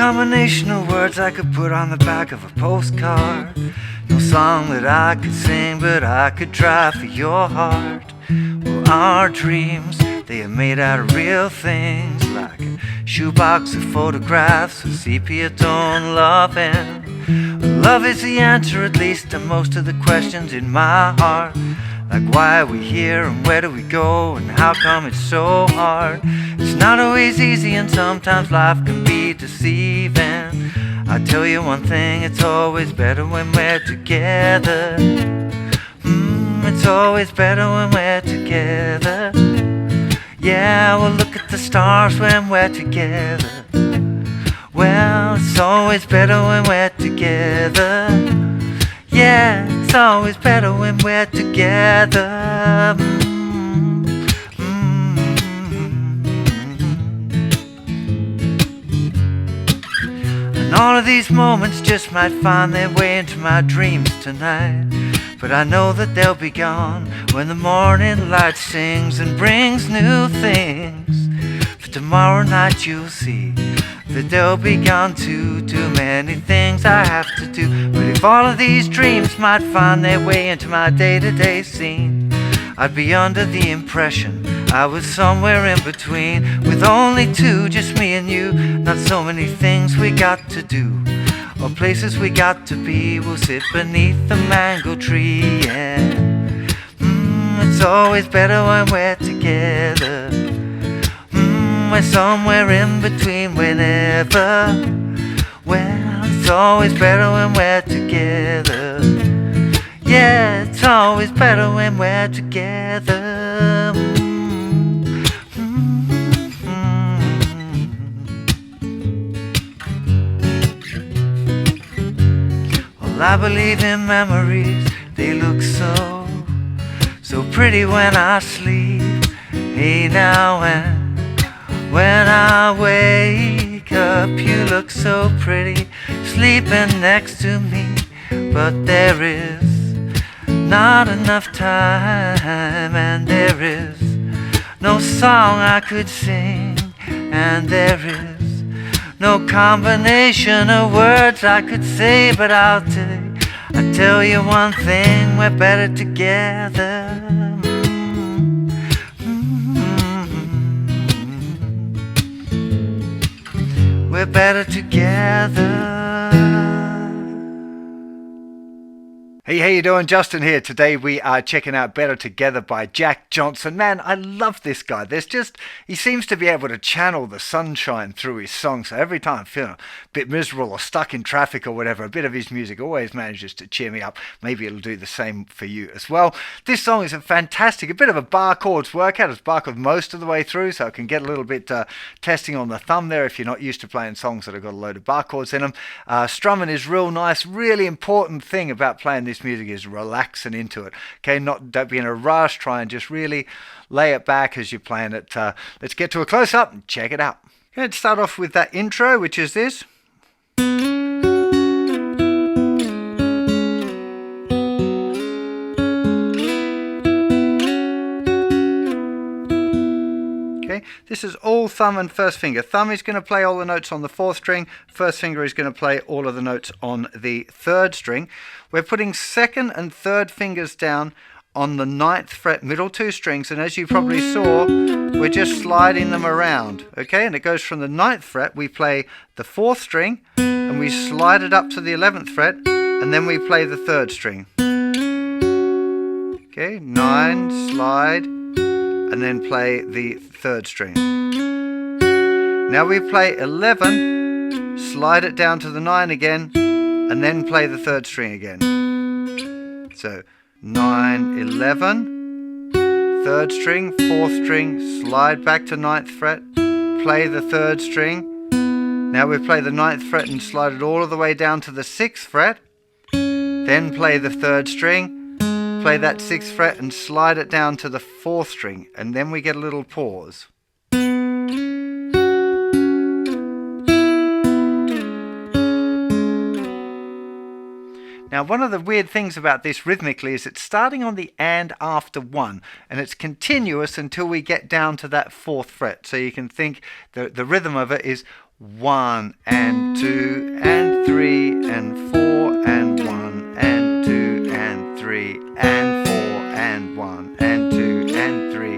combination of words I could put on the back of a postcard. No song that I could sing, but I could try for your heart. Well, our dreams, they are made out of real things, like a shoebox of photographs of sepia tone loving. Love is the answer, at least, to most of the questions in my heart. Like, why are we here, and where do we go, and how come it's so hard? It's not always easy, and sometimes life can be deceiving. I tell you one thing, it's always better when we're together. It's always better when we're together. Yeah, we'll look at the stars when we're together. Well, it's always better when we're together. Yeah, it's always better when we're together. And all of these moments just might find their way into my dreams tonight. But I know that they'll be gone when the morning light sings and brings new things. For tomorrow night you'll see that they'll be gone too. Too many things I have to do. But if all of these dreams might find their way into my day-to-day scene, I'd be under the impression I was somewhere in between, with only two, just me and you. Not so many things we got to do, or places we got to be. We'll sit beneath the mango tree, yeah. It's always better when we're together. We're somewhere in between whenever. Well, it's always better when we're together. Yeah, it's always better when we're together. Well, I believe in memories. They look so pretty when I sleep. Hey, now when I wake up, you look so pretty, sleeping next to me. But there is not enough time, and there is no song I could sing, and there is no combination of words I could say. But I'll tell you one thing, we're better together. We're better together. Hey, how you doing? Justin here. Today we are checking out Better Together by Jack Johnson. Man, I love this guy. He seems to be able to channel the sunshine through his songs. So every time I'm feeling a bit miserable or stuck in traffic or whatever, a bit of his music always manages to cheer me up. Maybe it'll do the same for you as well. This song is a bit of a bar chords workout. It's bar chords most of the way through, so it can get a little bit testing on the thumb there if you're not used to playing songs that have got a load of bar chords in them. Strumming is real nice. Really important thing about playing this music is relaxing into it. Okay, don't be in a rush. Try and just really lay it back as you're playing it. Let's get to a close-up and check it out. Okay, let's start off with that intro, which is this. This is all thumb and first finger. Thumb is going to play all the notes on the fourth string. First finger is going to play all of the notes on the third string. We're putting second and third fingers down on the ninth fret, middle two strings, and as you probably saw, we're just sliding them around. Okay, and it goes from the ninth fret, we play the fourth string, and we slide it up to the 11th fret, and then we play the third string. Okay, 9, slide, and then play the third string. Now we play 11, slide it down to the 9 again, and then play the third string again. So 9, 11, third string, fourth string, slide back to 9th fret, play the third string. Now we play the 9th fret and slide it all the way down to the 6th fret, then play the third string, play that 6th fret and slide it down to the 4th string, and then we get a little pause. Now, one of the weird things about this rhythmically is it's starting on the and after 1, and it's continuous until we get down to that 4th fret. So you can think the rhythm of it is 1 and 2 and 3 and 4 and 1 and 2 and 3 and 4 and 1 and 2 and 3,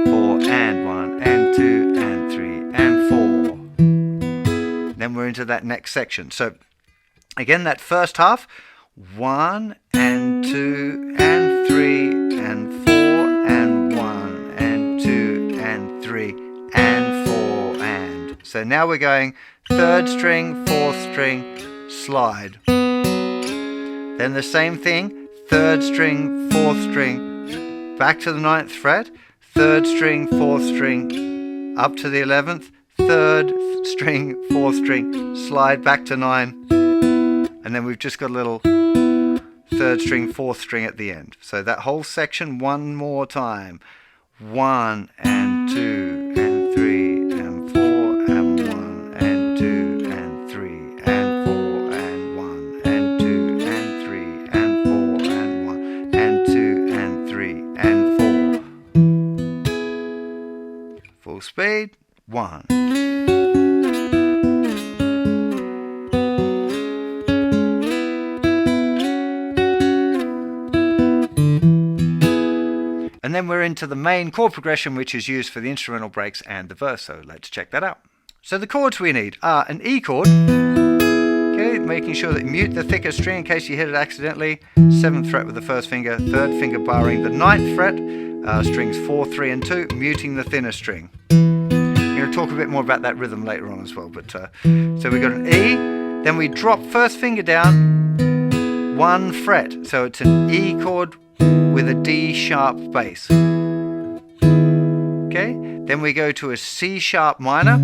4 and 1 and 2 and 3 and 4. Then we're into that next section. So again, that first half, 1 and 2 and 3 and 4 and 1 and 2 and 3 and 4 and. So now we're going 3rd string, 4th string, slide. Then the same thing, 3rd string, 4th string, back to the 9th fret, 3rd string, 4th string, up to the 11th, 3rd string, 4th string, slide back to 9, and then we've just got a little 3rd string, 4th string at the end. So that whole section one more time. 1 and 2 and 3 and 4 and 1 and 2 and 3 and 4 and 1 and 2 and 3 and 4 and 1 and 2 and 3 and 4. Full speed. 1. And then we're into the main chord progression, which is used for the instrumental breaks and the verse. So let's check that out. So the chords we need are an E chord, okay, making sure that you mute the thicker string in case you hit it accidentally, 7th fret with the 1st finger, 3rd finger barring the 9th fret, strings 4, 3 and 2, muting the thinner string. I'm going to talk a bit more about that rhythm later on as well. But so we've got an E, then we drop 1st finger down 1 fret, so it's an E chord with a D sharp bass. Okay, then we go to a C sharp minor,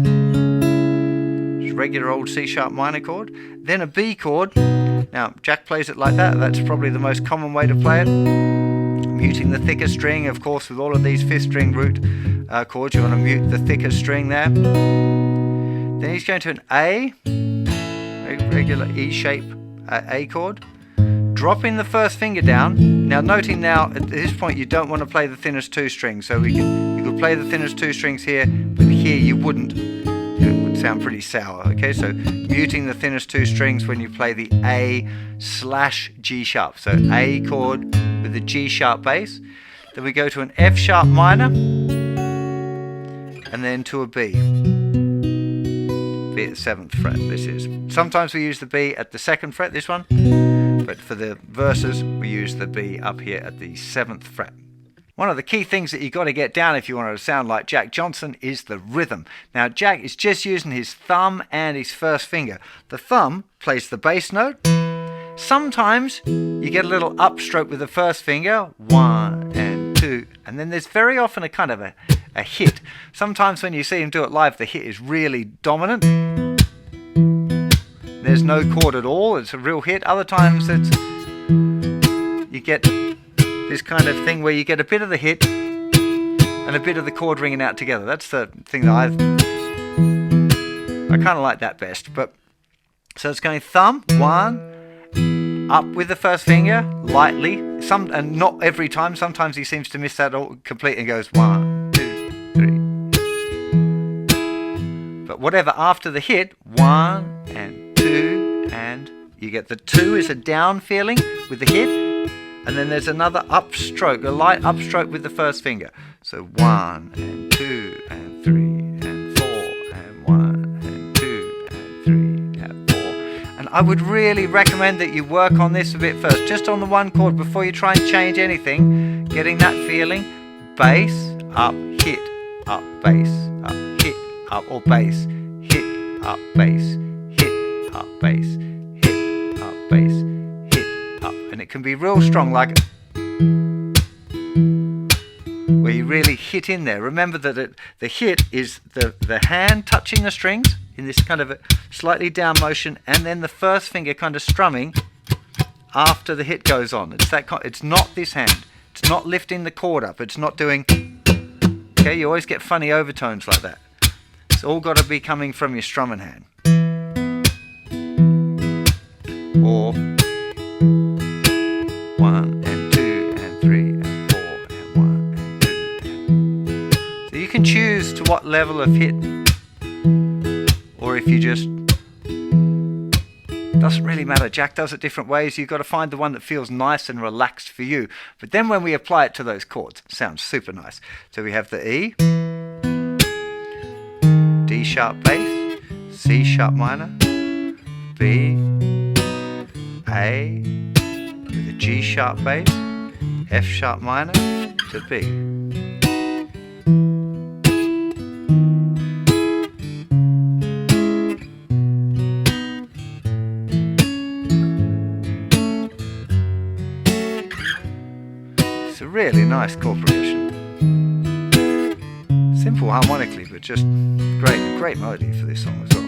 just regular old C sharp minor chord, then a B chord. Now Jack plays it like that, that's probably the most common way to play it. Muting the thicker string, of course, with all of these 5th string root chords, you want to mute the thicker string there. Then he's going to an A, regular E shape A chord, dropping the 1st finger down. Now noting now at this point you don't want to play the thinnest 2 strings, so you could play the thinnest 2 strings here, but here you wouldn't. It would sound pretty sour. Okay, so muting the thinnest 2 strings when you play the A/G sharp. So A chord with the G sharp bass. Then we go to an F sharp minor, and then to a B. B at the 7th fret. This is. Sometimes we use the B at the 2nd fret. This one. But for the verses, we use the B up here at the 7th fret. One of the key things that you've got to get down if you want to sound like Jack Johnson is the rhythm. Now Jack is just using his thumb and his 1st finger. The thumb plays the bass note. Sometimes you get a little upstroke with the 1st finger, 1 and 2, and then there's very often a kind of a hit. Sometimes when you see him do it live, the hit is really dominant. There's no chord at all, it's a real hit. Other times you get this kind of thing where you get a bit of the hit and a bit of the chord ringing out together. That's the thing that I kind of like that best. But so it's going thumb, 1, up with the 1st finger, lightly, and not every time. Sometimes he seems to miss that all completely and goes 1, 2, 3. But whatever after the hit, 1 and 2, and you get the 2 is a down feeling with the hit, and then there's another upstroke, a light upstroke with the 1st finger. So 1 and 2 and 3 and 4 and 1 and 2 and 3 and 4. And I would really recommend that you work on this a bit first, just on the 1 chord before you try and change anything, getting that feeling. Bass, up, hit, up, bass, up, hit, up, or bass, hit, up, bass, up, bass, hit, up, bass, hit, up. And it can be real strong, like where you really hit in there. Remember that the hit is the hand touching the strings in this kind of a slightly down motion, and then the 1st finger kind of strumming after the hit goes on. It's not this hand. It's not lifting the chord up. It's not doing. Okay, you always get funny overtones like that. It's all got to be coming from your strumming hand. Or 1 and 2 and 3 and 4 and 1 and 2 and... So you can choose to what level of hit, or if you just, doesn't really matter. Jack does it different ways. You've got to find the one that feels nice and relaxed for you. But then when we apply it to those chords, it sounds super nice. So we have the E, D sharp bass, C sharp minor, B, A, with a G sharp bass, F sharp minor to B. It's a really nice chord progression. Simple harmonically, but just great melody for this song as well.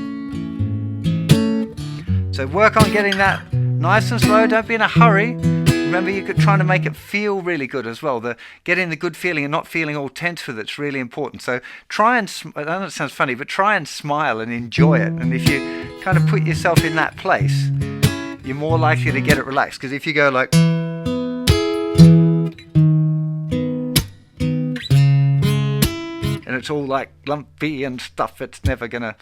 So work on getting that nice and slow. Don't be in a hurry. Remember, you're trying to make it feel really good as well. Getting the good feeling and not feeling all tense with it's really important. So try and, I know it sounds funny, but try and smile and enjoy it. And if you kind of put yourself in that place, you're more likely to get it relaxed. Because if you go like, and it's all like lumpy and stuff, it's never gonna,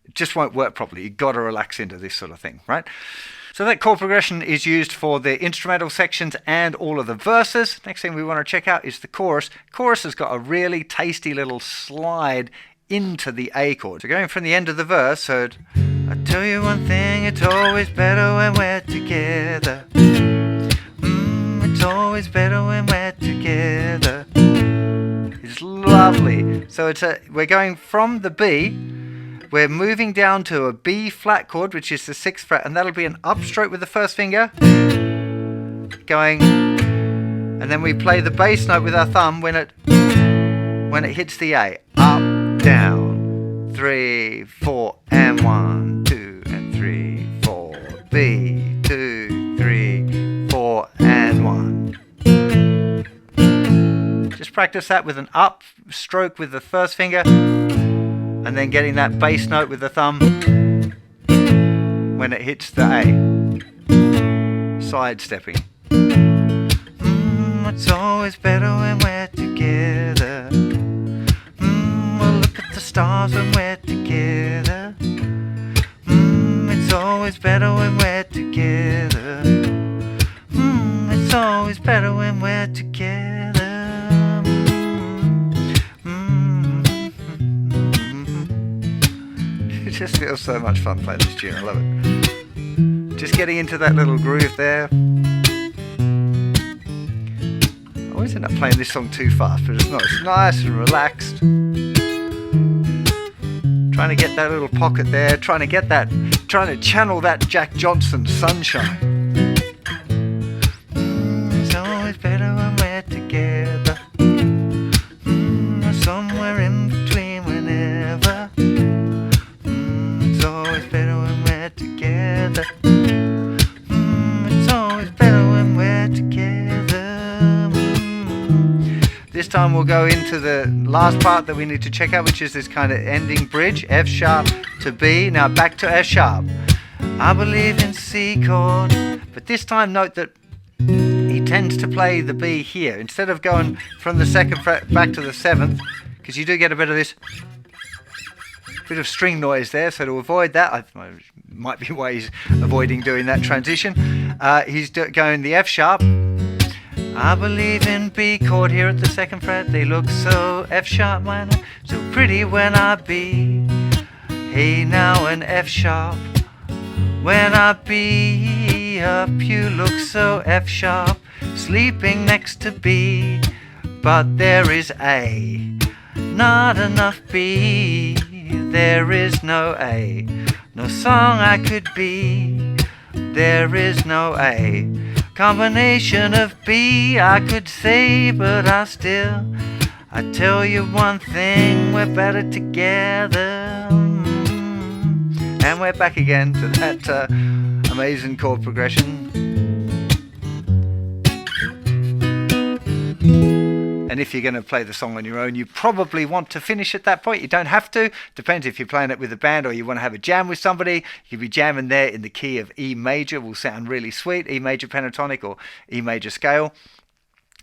it just won't work properly. You've got to relax into this sort of thing, right? So that chord progression is used for the instrumental sections and all of the verses. Next thing we want to check out is the chorus. Chorus has got a really tasty little slide into the A chord. So going from the end of the verse, so I tell you one thing, it's always better when we're together. It's always better when we're together. It's lovely. So we're going from the B, we're moving down to a B flat chord, which is the 6th fret, and that'll be an upstroke with the first finger, going, and then we play the bass note with our thumb when it hits the A. Up, down, 3, 4, and 1, 2, and 3, 4. B, 2, 3, 4, and 1. Just practice that with an up stroke with the first finger, and then getting that bass note with the thumb when it hits the A. Sidestepping. It's always better when we're together. We'll look at the stars when we're together. It's always better when we're together. It's always better when we're together. It just feels so much fun playing this tune. I love it. Just getting into that little groove there. I always end up playing this song too fast, but it's not. It's nice and relaxed. Trying to get that little pocket there. Trying to channel that Jack Johnson sunshine. It's always better when we're together. Somewhere in between whenever. It's always better when we're together. It's always better when we're together. This time we'll go into the last part that we need to check out, which is this kind of ending bridge, F sharp to B. Now back to F sharp. I believe in C chord, but this time note that he tends to play the B here instead of going from the 2nd fret back to the 7th, because you do get a bit of this bit of string noise there. So to avoid that, might be ways avoiding doing that transition. He's going the F sharp. I believe in B chord here at the 2nd fret. They look so F sharp minor, so pretty when I be. Hey now an F sharp. When I be up, you look so F sharp, sleeping next to B. But there is A, not enough B. There is no A, no song I could be. There is no A, combination of B I could say, but I tell you one thing, we're better together. And we're back again to that amazing chord progression. And if you're going to play the song on your own, you probably want to finish at that point. You don't have to. Depends if you're playing it with a band or you want to have a jam with somebody. You could be jamming there in the key of E major. Will sound really sweet. E major pentatonic or E major scale.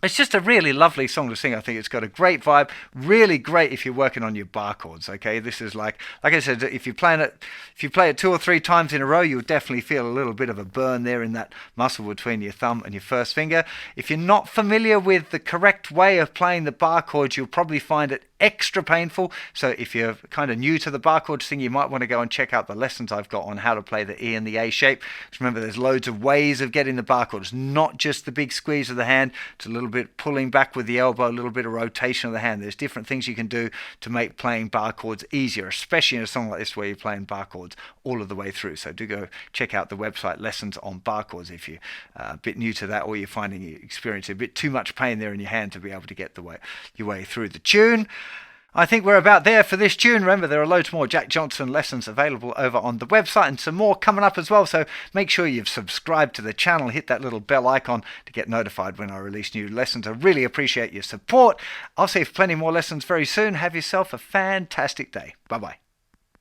It's just a really lovely song to sing. I think it's got a great vibe. Really great if you're working on your bar chords. Okay, this is like I said, if you play it 2 or 3 times in a row, you'll definitely feel a little bit of a burn there in that muscle between your thumb and your first finger. If you're not familiar with the correct way of playing the bar chords, you'll probably find it extra painful. So if you're kind of new to the bar chords thing, you might want to go and check out the lessons I've got on how to play the E and the A shape. Just remember, there's loads of ways of getting the bar chords, not just the big squeeze of the hand. It's a little bit pulling back with the elbow, a little bit of rotation of the hand. There's different things you can do to make playing bar chords easier, especially in a song like this where you're playing bar chords all of the way through. So do go check out the website Lessons on Bar Chords if you're a bit new to that, or you're finding you experiencing a bit too much pain there in your hand to be able to get your way through the tune. I think we're about there for this tune. Remember, there are loads more Jack Johnson lessons available over on the website, and some more coming up as well. So make sure you've subscribed to the channel, hit that little bell icon to get notified when I release new lessons. I really appreciate your support. I'll see you for plenty more lessons very soon. Have yourself a fantastic day. Bye-bye.